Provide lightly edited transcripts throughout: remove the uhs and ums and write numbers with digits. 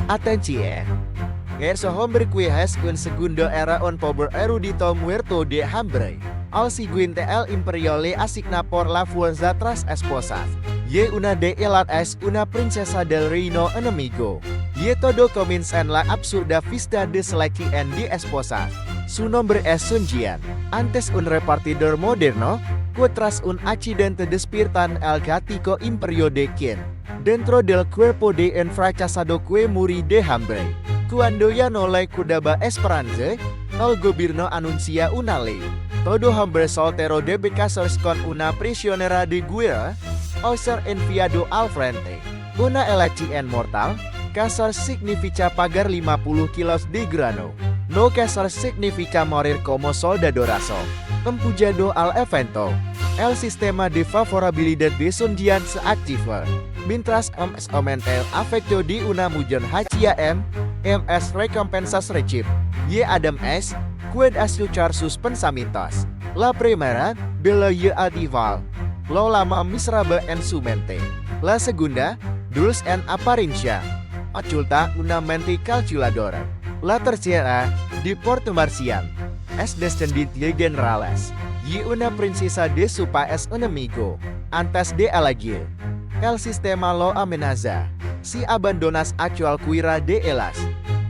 Atenție! Gerso hombre que has un segundo era un pobre erudito muerto de hambre. Al siguiente el imperio le asigna por la fuerza tras esposas. Y una de ellas es una princesa del reino enemigo. Y todo comienza en la absurda fiesta de selección de esposas. Su nombre es Sun Jian. Antes un repartidor moderno, que tras un accidente despiertan el gático imperio de Qin. Dentro del cuerpo de un fracasado que muri de hambre. Cuando ya no le quedaba esperanza, el gobierno anuncia una ley. Todo hombre soltero debe casarse con una prisionera de guerra o ser enviado al frente. Una elección mortal, casar significa pagar 50 kilos de grano. No casar significa morir como soldadorazo. Empujado al evento, el sistema de favorabilidad de Sun Jian se activa. Mientras aumenta el afecto de una mujer hacia MS recompensas recib. Y además, puede escuchar sus pensamientos. La primera, bela y atival. Lo lama miserable en su mente. La segunda, dulce en apariencia. Oculta una mente calculadora. La tercera, de porte marcial. Es descendiente generales. Y una princesa de su país enemigo. Antes de elegir. El sistema lo amenaza. Si abandonas actual cuira de elas,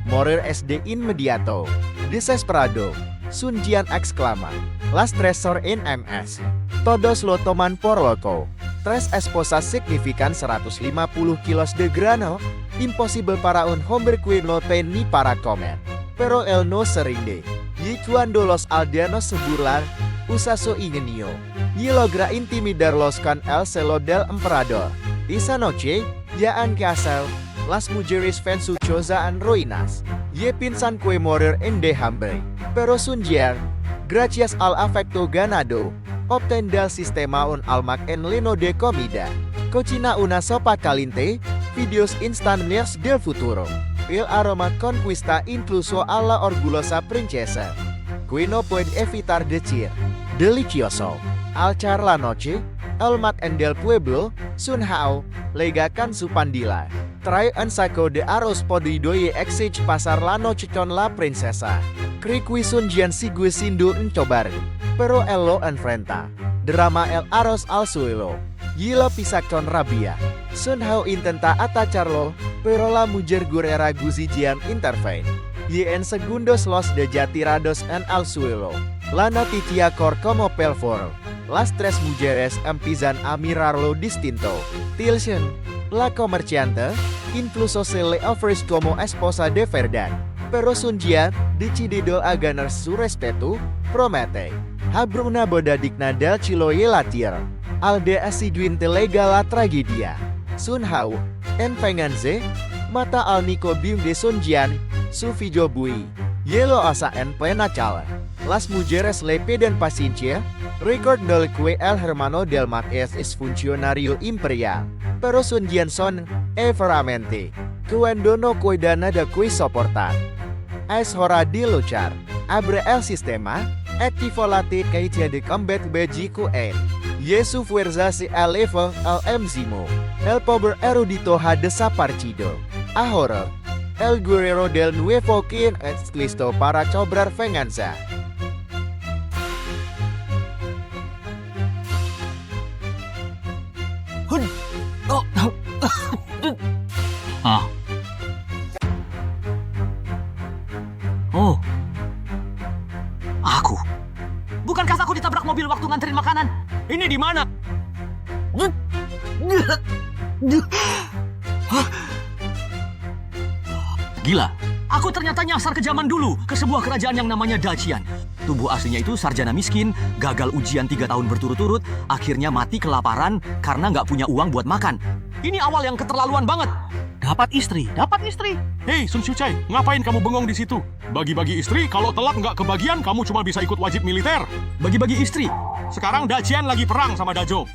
morir es de inmediato. Desesperado, Sun Jian exclama. Las tres son en MS. Todos lo toman por loco. Tres esposas significan 150 kilos de grano. Imposible para un hombre que no tiene ni para comer. Pero él no se rinde. Y cuando los aldeanos se burlan, usa su ingenio. Y logra intimidarlos con el celo del emperador. Esa noche, ya en casa, las mujeres ven su choza en ruinas. Y piensan que morir en de hambre. Pero Sun Jian, gracias al afecto ganado, obtén del sistema un almac en lino de comida. Cocina una sopa caliente, videos instantes del futuro. El aroma conquista incluso a la orgullosa princesa. Que no puede evitar decir, delicioso. Al echar la noche, el mat en del pueblo, Sun Hao, legakan su pandila. Trae un saco de arroz podrido y exige pasar la noche con la princesa. Cree Sun Jian sigue siendo encobar, pero él lo enfrenta. Drama el arroz al suelo. Y lo pisa con rabia. Sun Hao intenta atacharlo, pero la mujer guerrera Guzi Jian interviene. Y en segundos los deja tirados en el suelo. La noticia cor como pelfor. Las tres mujeres empiezan a mirarlo distinto. Tilson, la comerciante, incluso se le ofrece como esposa de verdad. Pero Sun Jian, decidido a ganar su respeto, promete. Habrá una boda digna del cielo y la tierra. Al día siguiente lega la tragedia. Sun Hao, en venganza, mata al Nico Bim de Sun Jian, su figlio Bui. Yelo asa en plena cala. Las mujeres le piden paciencia. Recordó que el hermano del Marqués es funcionario imperial. Pero Sun Jian son, veramente, cuando no queda nada que soportar. Es hora de luchar. Abre el sistema. Activa la caída de combat bejiku en. Y su fuerza se eleva al máximo. El pobre erudito ha desaparecido. Ahora, el guerrero del nuevo Qin es listo para cobrar venganza. Oh, aku. Bukankah aku ditabrak mobil waktu nganterin makanan? Ini di mana? Gila, aku ternyata nyasar ke zaman dulu, ke sebuah kerajaan yang namanya Dacian. Tubuh aslinya itu sarjana miskin, gagal ujian 3 tahun berturut-turut, akhirnya mati kelaparan karena nggak punya uang buat makan. Ini awal yang keterlaluan banget. Dapat istri. Hei Sun Shucai, ngapain kamu bengong di situ? Bagi-bagi istri, kalau telat nggak kebagian, kamu cuma bisa ikut wajib militer. Bagi-bagi istri. Sekarang Dacian lagi perang sama Dajo.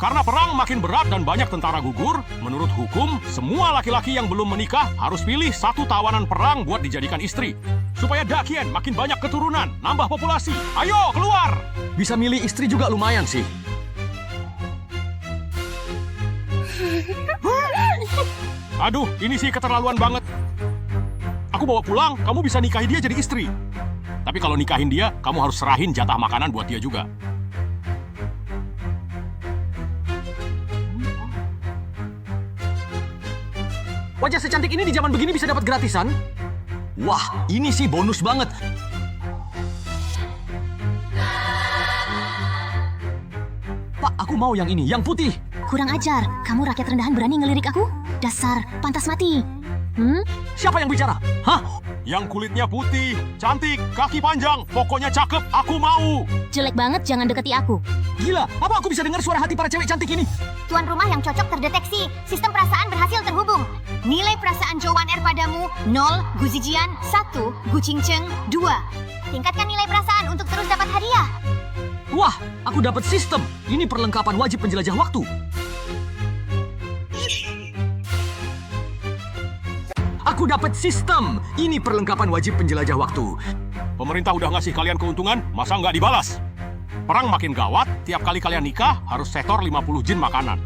Karena perang makin berat dan banyak tentara gugur, menurut hukum, semua laki-laki yang belum menikah harus pilih satu tawanan perang buat dijadikan istri. Supaya Dacian makin banyak keturunan, nambah populasi. Ayo, keluar! Bisa milih istri juga lumayan sih. Aduh, ini sih keterlaluan banget. Aku bawa pulang, kamu bisa nikahi dia jadi istri. Tapi kalau nikahin dia, kamu harus serahin jatah makanan buat dia juga. Wajah secantik ini di zaman begini bisa dapat gratisan? Wah, ini sih bonus banget. Pak, aku mau yang ini, yang putih. Kurang ajar, kamu rakyat rendahan berani ngelirik aku? Dasar, pantas mati. Siapa yang bicara? Hah? Yang kulitnya putih, cantik, kaki panjang, pokoknya cakep, aku mau. Jelek banget, jangan deketi aku. Gila, apa aku bisa dengar suara hati para cewek cantik ini? Tuan rumah yang cocok terdeteksi. Sistem perasaan berhasil terhubung. Nilai perasaan Jowan R padamu 0, Guzijian 1, Gucingceng 2. Tingkatkan nilai perasaan untuk terus dapat hadiah. Wah, aku dapat sistem. Ini perlengkapan wajib penjelajah waktu. Aku dapat sistem. Ini perlengkapan wajib penjelajah waktu. Pemerintah udah ngasih kalian keuntungan, masa nggak dibalas? Perang makin gawat, tiap kali kalian nikah harus setor 50 jin makanan.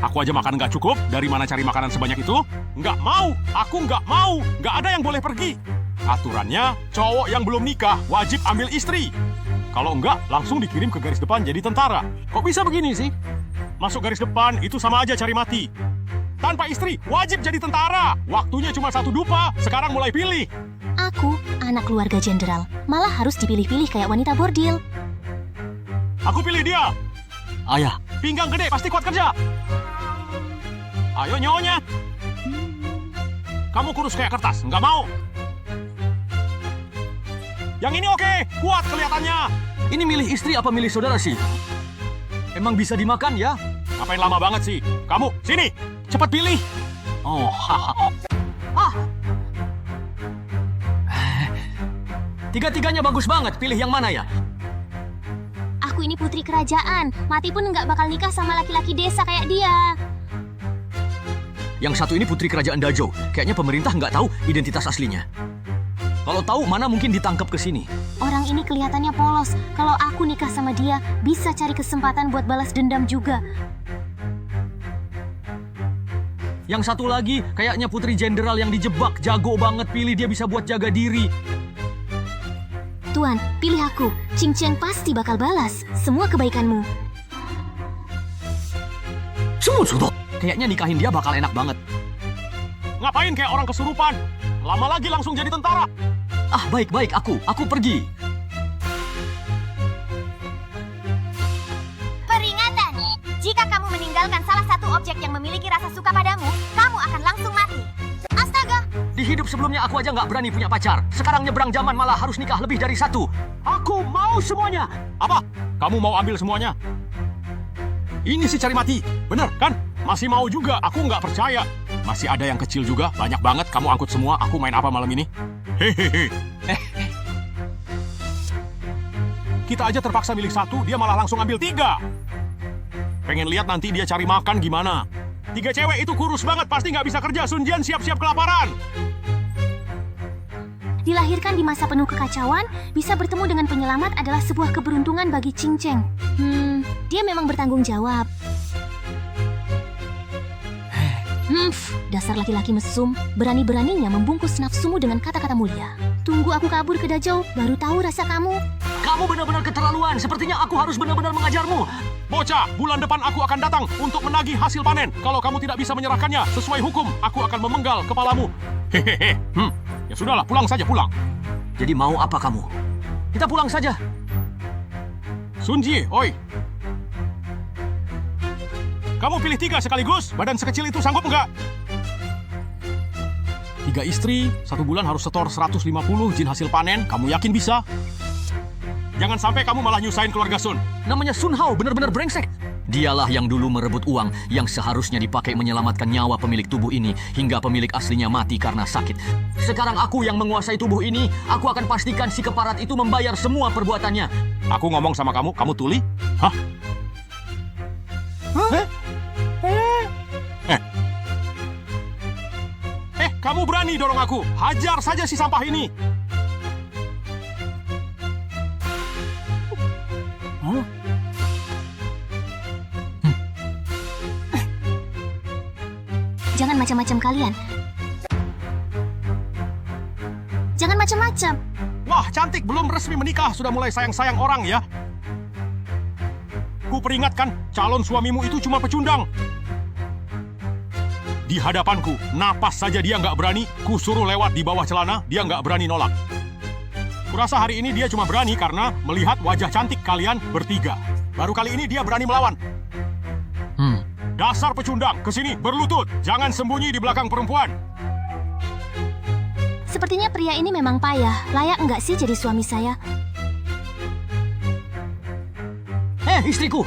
Aku aja makan nggak cukup, dari mana cari makanan sebanyak itu? Nggak mau, aku nggak mau, nggak ada yang boleh pergi. Aturannya, cowok yang belum nikah wajib ambil istri. Kalau enggak, langsung dikirim ke garis depan jadi tentara. Kok bisa begini sih? Masuk garis depan, itu sama aja cari mati. Tanpa istri, wajib jadi tentara. Waktunya cuma 1 dupa, sekarang mulai pilih. Aku, anak keluarga jenderal, malah harus dipilih-pilih kayak wanita bordil. Aku pilih dia. Ayah, Pinggang gede, pasti kuat kerja. Ayo nyonya. Kamu kurus kayak kertas, nggak mau. Yang ini oke, kuat kelihatannya. ini milih istri apa milih saudara sih? Emang bisa dimakan ya? Ngapain lama banget sih? Kamu, sini, cepat pilih. Oh, haha. Tiga-tiganya bagus banget, pilih yang mana ya? Aku ini putri kerajaan, mati pun nggak bakal nikah sama laki-laki desa kayak dia. Yang satu ini putri kerajaan Dazhou. Kayaknya pemerintah nggak tahu identitas aslinya. Kalau tahu, mana mungkin ditangkap ke sini. Orang ini kelihatannya polos. Kalau aku nikah sama dia, bisa cari kesempatan buat balas dendam juga. Yang satu lagi, kayaknya putri jenderal yang dijebak. Jago banget, pilih dia bisa buat jaga diri. Tuan, pilih aku. Ching Cheng pasti bakal balas semua kebaikanmu. Semut. Kayaknya nikahin dia bakal enak banget. Ngapain kayak orang kesurupan? Lama lagi langsung jadi tentara. Ah, baik-baik, aku pergi. Peringatan, jika kamu meninggalkan salah satu objek yang memiliki rasa suka padamu, kamu akan langsung mati. Astaga, Di hidup sebelumnya aku aja nggak berani punya pacar. Sekarang nyebrang zaman malah harus nikah lebih dari satu. Aku mau semuanya. Apa? Kamu mau ambil semuanya? Ini sih cari mati. Bener kan? Masih mau juga, aku nggak percaya. Masih ada yang kecil juga, banyak banget. Kamu angkut semua, aku main apa malam ini? Hehehe. Kita aja terpaksa milih satu, dia malah langsung ambil 3. Pengen lihat nanti dia cari makan gimana. 3 cewek itu kurus banget, pasti nggak bisa kerja. Sun Jian siap-siap kelaparan. Dilahirkan di masa penuh kekacauan, bisa bertemu dengan penyelamat adalah sebuah keberuntungan bagi Ching Cheng. Dia memang bertanggung jawab. Dasar laki-laki mesum, berani-beraninya membungkus nafsumu dengan kata-kata mulia. Tunggu aku kabur ke Dazhou, baru tahu rasa kamu. Kamu benar-benar keterlaluan. Sepertinya aku harus benar-benar mengajarmu. Bocah, bulan depan aku akan datang untuk menagih hasil panen. Kalau kamu tidak bisa menyerahkannya sesuai hukum, aku akan memenggal kepalamu. Hehehe. Ya sudahlah, pulang saja, pulang. Jadi mau apa kamu? Kita pulang saja. Sunji, oi. Kamu pilih 3 sekaligus? Badan sekecil itu sanggup nggak? 3 istri, 1 bulan harus setor 150 jin hasil panen. Kamu yakin bisa? Jangan sampai kamu malah nyusahin keluarga Sun. Namanya Sun Hao, benar-benar brengsek. Dialah yang dulu merebut uang yang seharusnya dipakai menyelamatkan nyawa pemilik tubuh ini hingga pemilik aslinya mati karena sakit. Sekarang aku yang menguasai tubuh ini, aku akan pastikan si keparat itu membayar semua perbuatannya. Aku ngomong sama kamu, kamu tuli? Hah? Kamu berani dorong aku. Hajar saja si sampah ini. Jangan macam-macam kalian. Jangan macam-macam. Wah, cantik belum resmi menikah sudah mulai sayang-sayang orang ya. Ku peringatkan, calon suamimu itu cuma pecundang. Di hadapanku, napas saja dia nggak berani, ku suruh lewat di bawah celana, dia nggak berani nolak. Kurasa hari ini dia cuma berani karena melihat wajah cantik kalian bertiga. Baru kali ini dia berani melawan. Dasar pecundang, kesini berlutut, jangan sembunyi di belakang perempuan. Sepertinya pria ini memang payah. Layak enggak sih jadi suami saya? Istriku!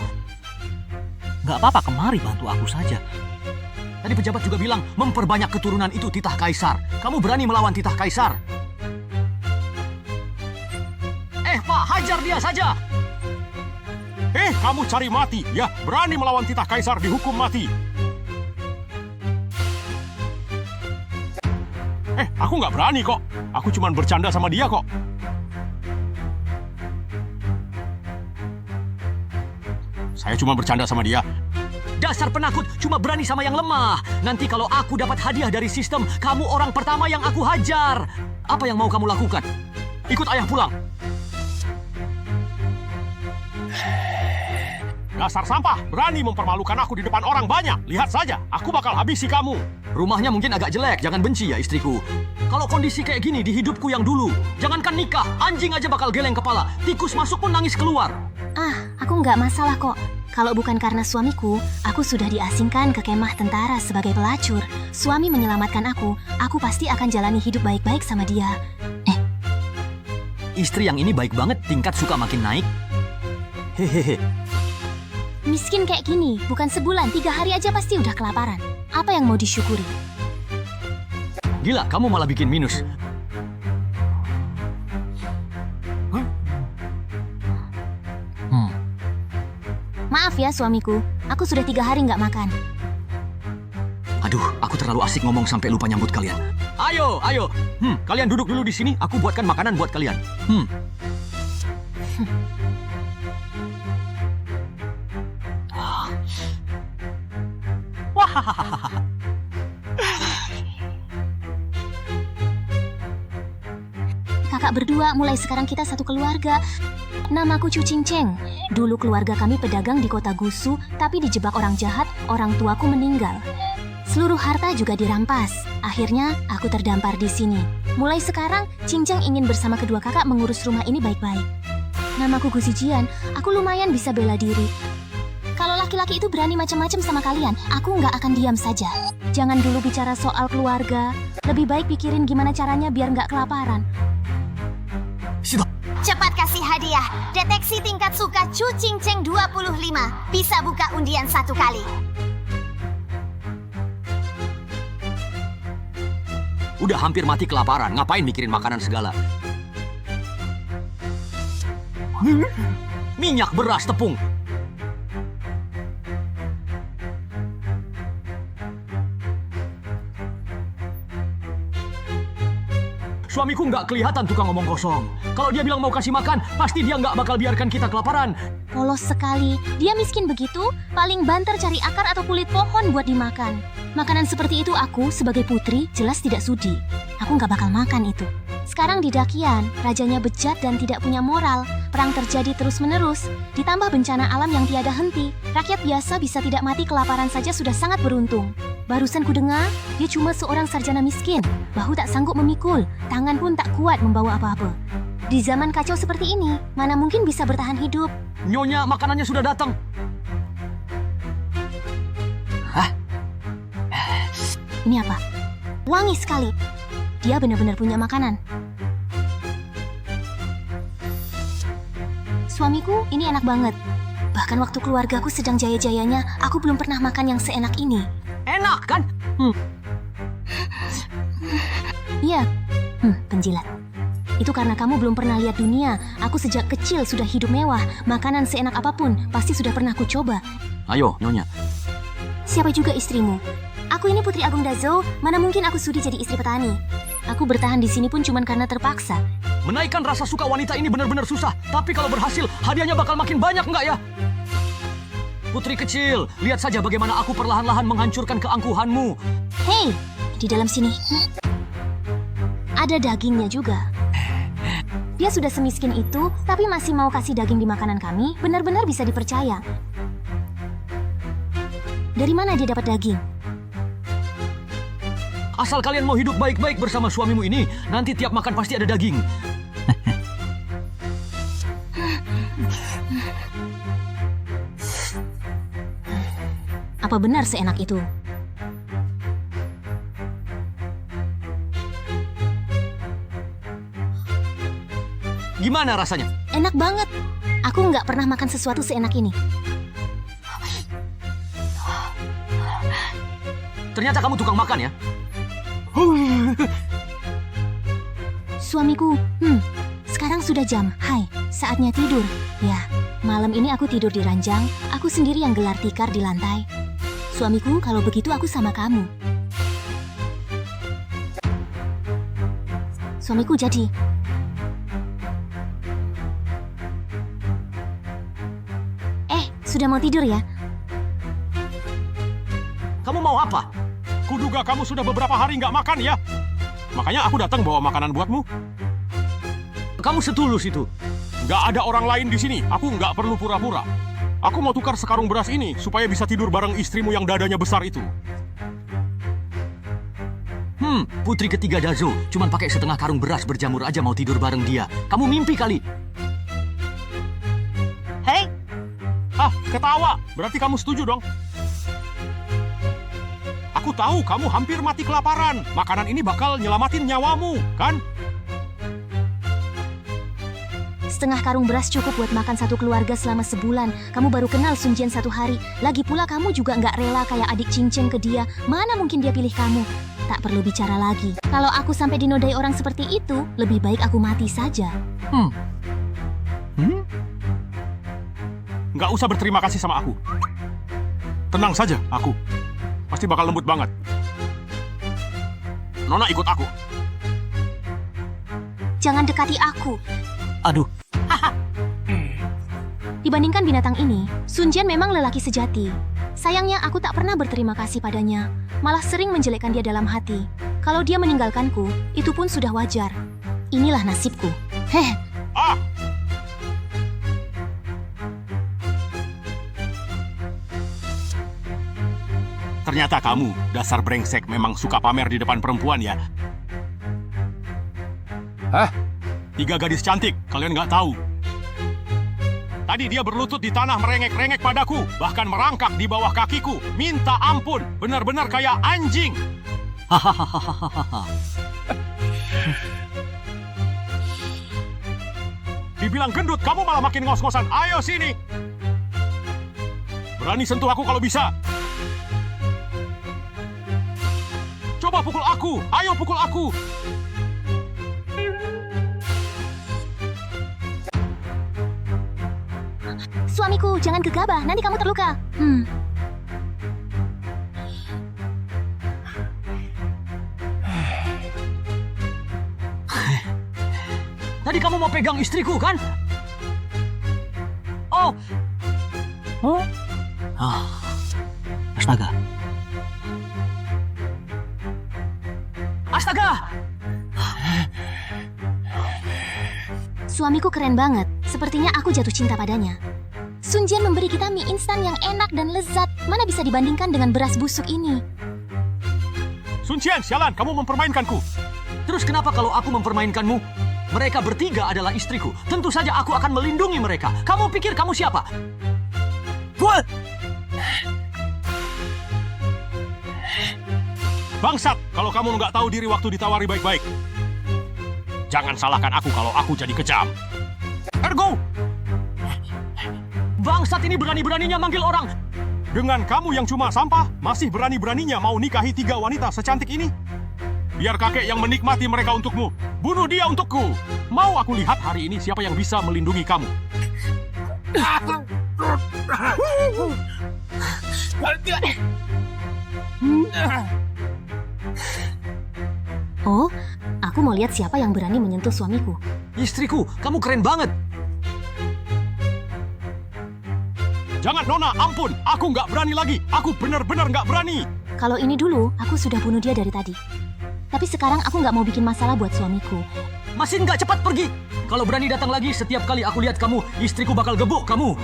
Nggak apa-apa, kemari bantu aku saja. Tadi pejabat juga bilang, memperbanyak keturunan itu titah kaisar. Kamu berani melawan titah kaisar? Pak, hajar dia saja! Kamu cari mati, ya? Berani melawan titah kaisar dihukum mati. Aku nggak berani kok. Aku cuma bercanda sama dia kok. Saya cuma bercanda sama dia. Dasar penakut, cuma berani sama yang lemah. Nanti kalau aku dapat hadiah dari sistem, kamu orang pertama yang aku hajar. Apa yang mau kamu lakukan? Ikut ayah pulang. Dasar sampah, berani mempermalukan aku di depan orang banyak. Lihat saja, aku bakal habisi kamu. Rumahnya mungkin agak jelek, jangan benci ya istriku. Kalau kondisi kayak gini di hidupku yang dulu, jangankan nikah, anjing aja bakal geleng kepala. Tikus masuk pun nangis keluar. Aku nggak masalah kok. Kalau bukan karena suamiku, aku sudah diasingkan ke kemah tentara sebagai pelacur. Suami menyelamatkan aku pasti akan jalani hidup baik-baik sama dia. Istri yang ini baik banget, tingkat suka makin naik. Hehehe. Miskin kayak gini, bukan sebulan, 3 hari aja pasti udah kelaparan. Apa yang mau disyukuri? Gila, kamu malah bikin minus. Maaf ya suamiku, aku sudah 3 hari nggak makan. Aduh, aku terlalu asik ngomong sampai lupa nyambut kalian. Ayo, ayo. Kalian duduk dulu di sini, aku buatkan makanan buat kalian. Wahahaha. Kakak berdua, mulai sekarang kita satu keluarga. Namaku Chu Ching Cheng. Dulu keluarga kami pedagang di kota Gusu, tapi dijebak orang jahat, orang tuaku meninggal. Seluruh harta juga dirampas. Akhirnya, aku terdampar di sini. Mulai sekarang, Ching Cheng ingin bersama kedua kakak mengurus rumah ini baik-baik. Namaku Gu Zijian, aku lumayan bisa bela diri. Kalau laki-laki itu berani macam-macam sama kalian, aku nggak akan diam saja. Jangan dulu bicara soal keluarga. Lebih baik pikirin gimana caranya biar nggak kelaparan. Cepat kasih hadiah. Deteksi tingkat suka Chu Ching Cheng 25. Bisa buka undian 1 kali. Udah hampir mati kelaparan, ngapain mikirin makanan segala? Minyak, beras, tepung. Suamiku nggak kelihatan tukang ngomong kosong. Kalau dia bilang mau kasih makan, pasti dia nggak bakal biarkan kita kelaparan. Polos sekali. Dia miskin begitu, paling banter cari akar atau kulit pohon buat dimakan. Makanan seperti itu aku, sebagai putri, jelas tidak sudi. Aku nggak bakal makan itu. Sekarang di Dakian, rajanya bejat dan tidak punya moral. Perang terjadi terus-menerus, ditambah bencana alam yang tiada henti. Rakyat biasa bisa tidak mati kelaparan saja sudah sangat beruntung. Barusan ku dengar, dia cuma seorang sarjana miskin. Bahu tak sanggup memikul, tangan pun tak kuat membawa apa-apa. Di zaman kacau seperti ini, mana mungkin bisa bertahan hidup? Nyonya, makanannya sudah datang. Hah? Ini apa? Wangi sekali. Dia benar-benar punya makanan. Suamiku, ini enak banget. Bahkan waktu keluargaku sedang jaya-jayanya, aku belum pernah makan yang seenak ini. Enak kan? Iya, penjilat. Itu karena kamu belum pernah lihat dunia. Aku sejak kecil sudah hidup mewah. Makanan seenak apapun, pasti sudah pernah aku coba. Ayo, Nyonya. Siapa juga istrimu? Aku ini Putri Agung Dazo, mana mungkin aku sudi jadi istri petani. Aku bertahan di sini pun cuma karena terpaksa. Menaikkan rasa suka wanita ini benar-benar susah. Tapi kalau berhasil, hadiahnya bakal makin banyak nggak ya? Putri kecil, lihat saja bagaimana aku perlahan-lahan menghancurkan keangkuhanmu. Hei, di dalam sini. Ada dagingnya juga. Dia sudah semiskin itu, tapi masih mau kasih daging di makanan kami, benar-benar bisa dipercaya. Dari mana dia dapat daging? Asal kalian mau hidup baik-baik bersama suamimu ini, nanti tiap makan pasti ada daging. Apa benar seenak itu? Gimana rasanya? Enak banget. Aku nggak pernah makan sesuatu seenak ini. Ternyata kamu tukang makan ya? Suamiku, sekarang sudah jam. Hai, saatnya tidur. Ya, malam ini aku tidur di ranjang, aku sendiri yang gelar tikar di lantai. Suamiku, kalau begitu aku sama kamu. Suamiku jadi. Sudah mau tidur ya? Kamu mau apa? Kuduga kamu sudah beberapa hari nggak makan ya? Makanya aku datang bawa makanan buatmu. Kamu setulus itu. Nggak ada orang lain di sini. Aku nggak perlu pura-pura. Aku mau tukar sekarung beras ini supaya bisa tidur bareng istrimu yang dadanya besar itu. Putri ketiga Dazo. Cuman pakai setengah karung beras berjamur aja mau tidur bareng dia. Kamu mimpi kali. Hei! Ah, ketawa. Berarti kamu setuju dong? Aku tahu kamu hampir mati kelaparan. Makanan ini bakal nyelamatin nyawamu, kan? Setengah karung beras cukup buat makan satu keluarga selama sebulan. Kamu baru kenal Sun Jian 1 hari. Lagi pula kamu juga nggak rela kayak adik cincin ke dia. Mana mungkin dia pilih kamu? Tak perlu bicara lagi. Kalau aku sampai dinodai orang seperti itu, lebih baik aku mati saja. Nggak usah berterima kasih sama aku. Tenang saja, aku. Pasti bakal lembut banget. Nona ikut aku. Jangan dekati aku. Aduh, Dibandingkan binatang ini, Sun Jian memang lelaki sejati. Sayangnya aku tak pernah berterima kasih padanya, malah sering menjelekkan dia dalam hati. Kalau dia meninggalkanku, itu pun sudah wajar. Inilah nasibku. Heh, Ah! Ternyata kamu, dasar brengsek, memang suka pamer di depan perempuan ya? Hah? 3 gadis cantik, kalian nggak tahu. Tadi dia berlutut di tanah merengek-rengek padaku, bahkan merangkak di bawah kakiku. Minta ampun, benar-benar kayak anjing. Dibilang gendut, kamu malah makin ngos-ngosan. Ayo sini. Berani sentuh aku kalau bisa. Coba pukul aku. Ayo pukul aku. suamiku, jangan gegabah, nanti kamu terluka. Tadi kamu mau pegang istriku, kan? Oh. Astaga. Astaga! Suamiku keren banget. Sepertinya aku jatuh cinta padanya. Sun Jian memberi kita mie instan yang enak dan lezat. Mana bisa dibandingkan dengan beras busuk ini? Sun Jian, sialan, kamu mempermainkanku. Terus kenapa kalau aku mempermainkanmu? Mereka bertiga adalah istriku. Tentu saja aku akan melindungi mereka. Kamu pikir kamu siapa? What? Bangsat, kalau kamu nggak tahu diri waktu ditawari baik-baik. Jangan salahkan aku kalau aku jadi kejam. Ergo! Bangsat ini berani-beraninya manggil orang. Dengan kamu yang cuma sampah, masih berani-beraninya mau nikahi 3 wanita secantik ini? Biar kakek yang menikmati mereka untukmu. Bunuh dia untukku. Mau aku lihat hari ini siapa yang bisa melindungi kamu. Oh, aku mau lihat siapa yang berani menyentuh suamiku. Istriku, kamu keren banget. Jangan, Nona, ampun. Aku nggak berani lagi. Aku benar-benar nggak berani. Kalau ini dulu, aku sudah bunuh dia dari tadi. Tapi sekarang aku nggak mau bikin masalah buat suamiku. Masih nggak cepat pergi. Kalau berani datang lagi, setiap kali aku lihat kamu, istriku bakal gebuk kamu.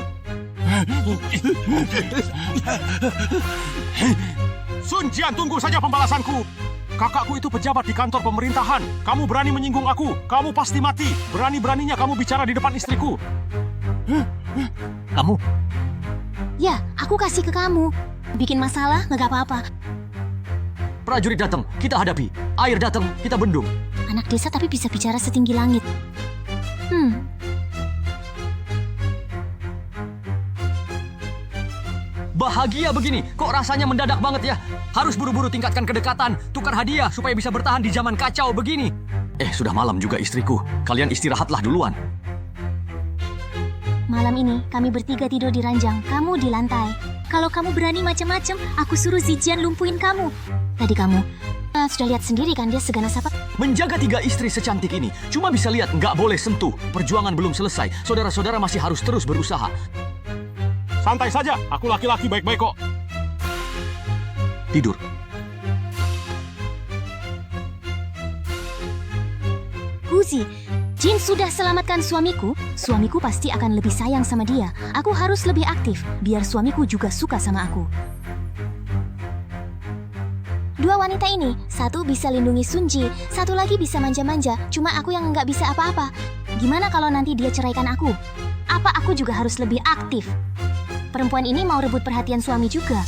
Sun Jian, tunggu saja pembalasanku. Kakakku itu pejabat di kantor pemerintahan. Kamu berani menyinggung aku, kamu pasti mati. Berani-beraninya kamu bicara di depan istriku. Kamu, Ya, aku kasih ke kamu. Bikin masalah nggak apa-apa. prajurit datang, kita hadapi. Air datang, kita bendung. Anak desa tapi bisa bicara setinggi langit. Bahagia begini, kok rasanya mendadak banget ya? Harus buru-buru tingkatkan kedekatan, tukar hadiah supaya bisa bertahan di zaman kacau begini. Sudah malam juga istriku. Kalian istirahatlah duluan. Malam ini kami bertiga tidur di ranjang, kamu di lantai. Kalau kamu berani macam-macam, aku suruh Zijian lumpuhin kamu. Tadi kamu sudah lihat sendiri kan dia seganas apa? Menjaga 3 istri secantik ini, cuma bisa lihat nggak boleh sentuh. Perjuangan belum selesai, saudara-saudara masih harus terus berusaha. Santai saja, aku laki-laki baik-baik kok. Tidur. Guzi, Jin sudah selamatkan suamiku. Suamiku pasti akan lebih sayang sama dia. Aku harus lebih aktif, biar suamiku juga suka sama aku. Dua wanita ini, satu bisa lindungi Sunji, satu lagi bisa manja-manja. Cuma aku yang nggak bisa apa-apa. Gimana kalau nanti dia ceraikan aku? Apa aku juga harus lebih aktif? Perempuan ini mau rebut perhatian suami juga.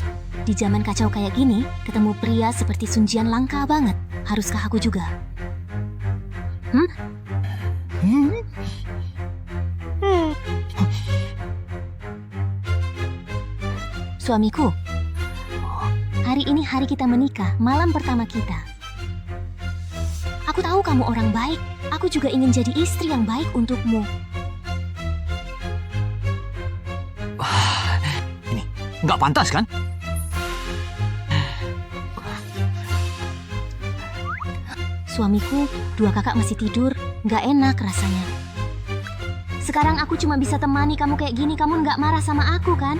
Di zaman kacau kayak gini, ketemu pria seperti Sunjian langka banget. Haruskah aku juga? Suamiku, hari ini hari kita menikah, malam pertama kita. Aku tahu kamu orang baik. Aku juga ingin jadi istri yang baik untukmu. Nggak pantas kan? Suamiku, 2 kakak masih tidur, nggak enak rasanya. Sekarang aku cuma bisa temani kamu kayak gini, kamu nggak marah sama aku kan?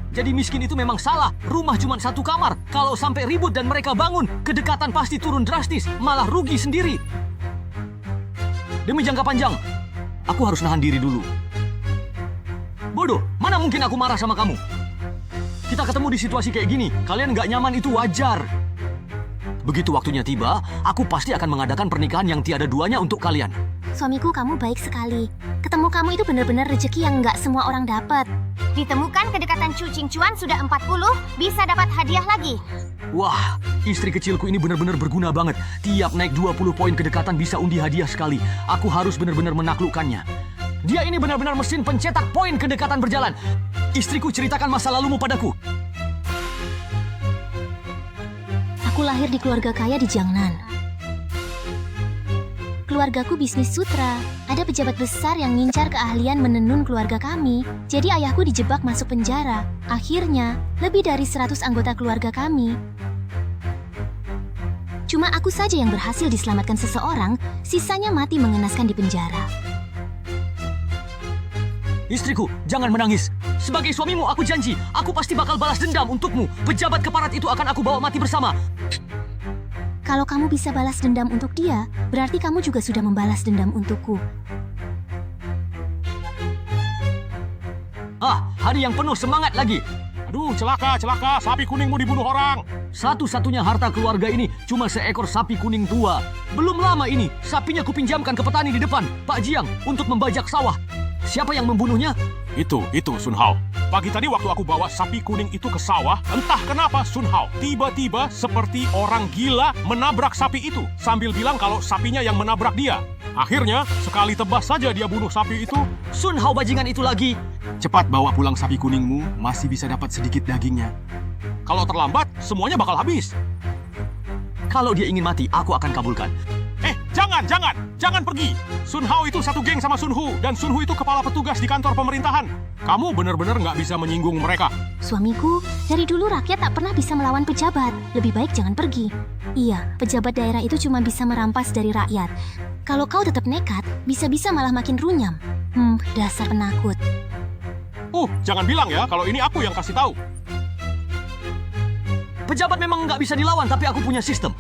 Jadi miskin itu memang salah. Rumah cuma 1 kamar. Kalau sampai ribut dan mereka bangun, kedekatan pasti turun drastis, malah rugi sendiri. Demi jangka panjang, aku harus nahan diri dulu. Bodoh, mana mungkin aku marah sama kamu? Kita ketemu di situasi kayak gini, kalian nggak nyaman itu wajar. Begitu waktunya tiba, aku pasti akan mengadakan pernikahan yang tiada duanya untuk kalian. Suamiku, kamu baik sekali. Ketemu kamu itu benar-benar rezeki yang nggak semua orang dapat. Ditemukan kedekatan Chu Qingchuan sudah 40, bisa dapat hadiah lagi. Wah, istri kecilku ini benar-benar berguna banget. Tiap naik 20 poin kedekatan bisa undi hadiah sekali. Aku harus benar-benar menaklukkannya. Dia ini benar-benar mesin pencetak poin kedekatan berjalan. Istriku, ceritakan masa lalumu padaku. Aku lahir di keluarga kaya di Jiangnan. Keluargaku bisnis sutra. Ada pejabat besar yang ngincar keahlian menenun keluarga kami. Jadi ayahku dijebak masuk penjara. Akhirnya, lebih dari 100 anggota keluarga kami. Cuma aku saja yang berhasil diselamatkan seseorang, sisanya mati mengenaskan di penjara. Istriku, jangan menangis. Sebagai suamimu, aku janji, aku pasti bakal balas dendam untukmu. Pejabat keparat itu akan aku bawa mati bersama. Kalau kamu bisa balas dendam untuk dia, berarti kamu juga sudah membalas dendam untukku. Hari yang penuh semangat lagi. Aduh, celaka, sapi kuningmu dibunuh orang. Satu-satunya harta keluarga ini cuma seekor sapi kuning tua. Belum lama ini, sapinya kupinjamkan ke petani di depan, Pak Jiang, untuk membajak sawah. Siapa yang membunuhnya? Itu Sun Hao. Pagi tadi waktu aku bawa sapi kuning itu ke sawah, entah kenapa Sun Hao tiba-tiba seperti orang gila menabrak sapi itu sambil bilang kalau sapinya yang menabrak dia. Akhirnya, sekali tebas saja dia bunuh sapi itu. Sun Hao bajingan itu lagi. Cepat bawa pulang sapi kuningmu, masih bisa dapat sedikit dagingnya. Kalau terlambat, semuanya bakal habis. Kalau dia ingin mati, aku akan kabulkan. Jangan pergi. Sun Hao itu satu geng sama Sun Hu, dan Sun Hu itu kepala petugas di kantor pemerintahan. Kamu benar-benar nggak bisa menyinggung mereka. Suamiku, dari dulu rakyat tak pernah bisa melawan pejabat. Lebih baik jangan pergi. Iya, pejabat daerah itu cuma bisa merampas dari rakyat. Kalau kau tetap nekat, bisa-bisa malah makin runyam. Dasar penakut. Jangan bilang ya kalau ini aku yang kasih tahu. Pejabat memang nggak bisa dilawan, tapi aku punya sistem.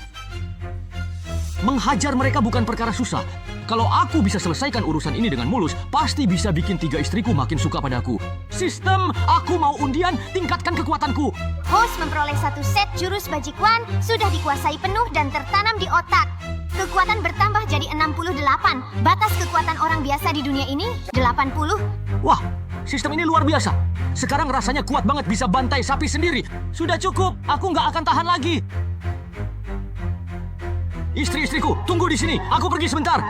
Menghajar mereka bukan perkara susah. Kalau aku bisa selesaikan urusan ini dengan mulus, pasti bisa bikin 3 istriku makin suka padaku. Sistem, aku mau undian, tingkatkan kekuatanku. Host memperoleh 1 set jurus bajikuan sudah dikuasai penuh dan tertanam di otak. Kekuatan bertambah jadi 68. Batas kekuatan orang biasa di dunia ini 80. Wah, sistem ini luar biasa. Sekarang rasanya kuat banget bisa bantai sapi sendiri. Sudah cukup, aku nggak akan tahan lagi. Istri-istriku, tunggu di sini. Aku pergi sebentar.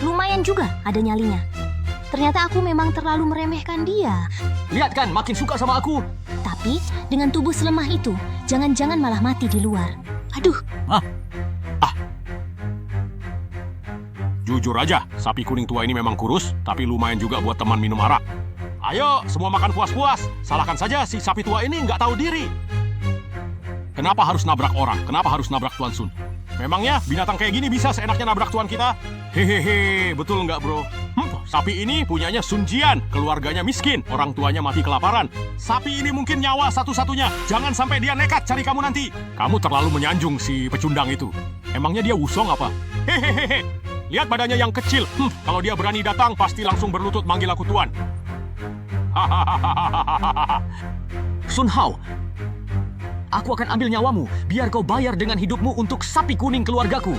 Lumayan juga ada nyalinya. Ternyata aku memang terlalu meremehkan dia. Lihat kan, makin suka sama aku. Tapi dengan tubuh selemah itu, jangan-jangan malah mati di luar. Aduh, Jujur aja, sapi kuning tua ini memang kurus, tapi lumayan juga buat teman minum arak. Ayo, semua makan puas-puas. Salahkan saja si sapi tua ini nggak tahu diri. Kenapa harus nabrak orang? Kenapa harus nabrak Tuan Sun? Memangnya binatang kayak gini bisa seenaknya nabrak tuan kita? Hehehe, betul nggak bro? Sapi ini punyanya Sun Jian, keluarganya miskin, orang tuanya mati kelaparan. Sapi ini mungkin nyawa satu-satunya. Jangan sampai dia nekat cari kamu nanti. Kamu terlalu menyanjung si pecundang itu. Emangnya dia wusong apa? Hehehe, lihat badannya yang kecil. Kalau dia berani datang, pasti langsung berlutut manggil aku tuan. Hahaha. Sun Hao, aku akan ambil nyawamu biar kau bayar dengan hidupmu untuk sapi kuning keluargaku.